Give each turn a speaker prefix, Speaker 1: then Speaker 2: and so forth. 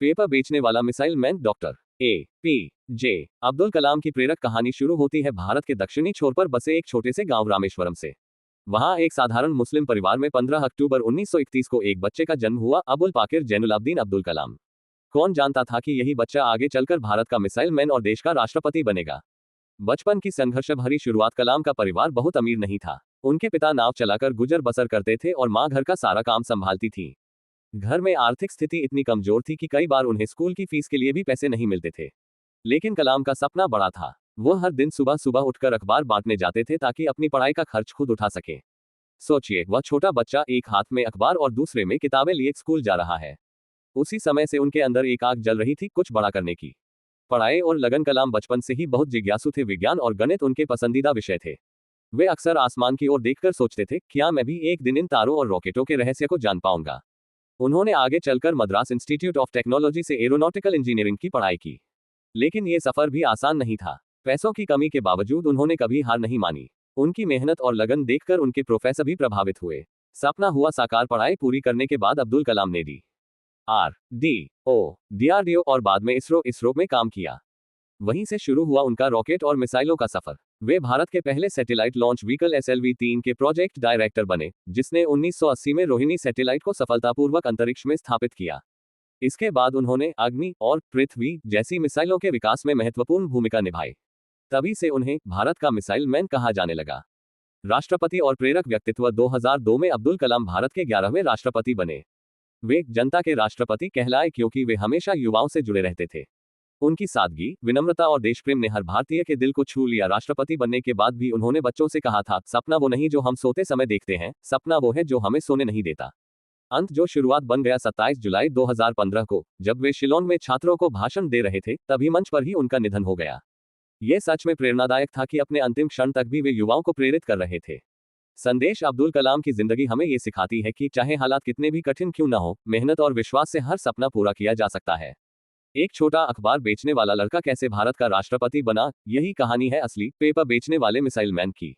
Speaker 1: Paper बेचने वाला missile man doctor APJ. Abdul Kalam की प्रेरक कहानी शुरू होती है भारत के दक्षिणी छोर पर बसे एक छोटे से गांव रामेश्वरम से। वहां एक साधारण मुस्लिम परिवार में 15 अक्टूबर 1931 को एक बच्चे का जन्म हुआ, अबुल पाकिर जैनुलाब्दीन अब्दुल कलाम। कौन जानता था कि यही बच्चा आगे चलकर भारत का मिसाइल मैन और देश का राष्ट्रपति बनेगा। बचपन की संघर्ष भरी शुरुआत। कलाम का परिवार बहुत अमीर नहीं था। उनके पिता नाव चलाकर गुजर बसर करते थे और मां घर का सारा काम संभालती थी। घर में आर्थिक स्थिति इतनी कमजोर थी कि कई बार उन्हें स्कूल की फीस के लिए भी पैसे नहीं मिलते थे। लेकिन कलाम का सपना बड़ा था। वो हर दिन सुबह सुबह उठकर अखबार बांटने जाते थे ताकि अपनी पढ़ाई का खर्च खुद उठा सके। सोचिए, वह छोटा बच्चा एक हाथ में अखबार और दूसरे में किताबें लिए स्कूल जा रहा है। उसी समय से उनके अंदर एक आग जल रही थी कुछ बड़ा करने की। पढ़ाई और लगन। कलाम बचपन से ही बहुत जिज्ञासु थे। विज्ञान और गणित उनके पसंदीदा विषय थे। वे अक्सर आसमान की ओर देखकर सोचते थे, क्या मैं भी एक दिन इन तारों और रॉकेटों के रहस्य को जान पाऊंगा। उन्होंने आगे चलकर मद्रास इंस्टीट्यूट ऑफ टेक्नोलॉजी से एरोनॉटिकल इंजीनियरिंग की पढ़ाई की। लेकिन ये सफर भी आसान नहीं था। पैसों की कमी के बावजूद उन्होंने कभी हार नहीं मानी। उनकी मेहनत और लगन देखकर उनके प्रोफेसर भी प्रभावित हुए। सपना हुआ साकार। पढ़ाई पूरी करने के बाद अब्दुल कलाम ने DRDO और बाद में इसरो में काम किया। वहीं से शुरू हुआ उनका रॉकेट और मिसाइलों का सफर। वे भारत के पहले सैटेलाइट लॉन्च व्हीकल SLV-3 के प्रोजेक्ट डायरेक्टर बने, जिसने 1980 में रोहिणी सैटेलाइट को सफलतापूर्वक अंतरिक्ष में स्थापित किया। इसके बाद उन्होंने अग्नि और पृथ्वी जैसी मिसाइलों के विकास में महत्वपूर्ण भूमिका निभाई। तभी से उन्हें भारत का मिसाइल मैन कहा जाने लगा। राष्ट्रपति और प्रेरक व्यक्तित्व। 2002 में अब्दुल कलाम भारत के 11वें राष्ट्रपति बने। वे जनता के राष्ट्रपति कहलाए क्योंकि वे हमेशा युवाओं से जुड़े रहते थे। उनकी सादगी, विनम्रता और देशप्रेम ने हर भारतीय के दिल को छू लिया। राष्ट्रपति बनने के बाद भी उन्होंने बच्चों से कहा था, सपना वो नहीं जो हम सोते समय देखते हैं, सपना वो है जो हमें सोने नहीं देता। अंत जो शुरुआत बन गया। 27 जुलाई 2015 को जब वे शिलोंग में छात्रों को भाषण दे रहे थे, तभी मंच पर ही उनका निधन हो गया। ये सच में प्रेरणादायक था कि अपने अंतिम क्षण तक भी वे युवाओं को प्रेरित कर रहे थे। संदेश। अब्दुल कलाम की जिंदगी हमें ये सिखाती है कि चाहे हालात कितने भी कठिन क्यों न हो, मेहनत और विश्वास से हर सपना पूरा किया जा सकता है। एक छोटा अखबार बेचने वाला लड़का कैसे भारत का राष्ट्रपति बना, यही कहानी है असली पेपर बेचने वाले मिसाइल मैन की।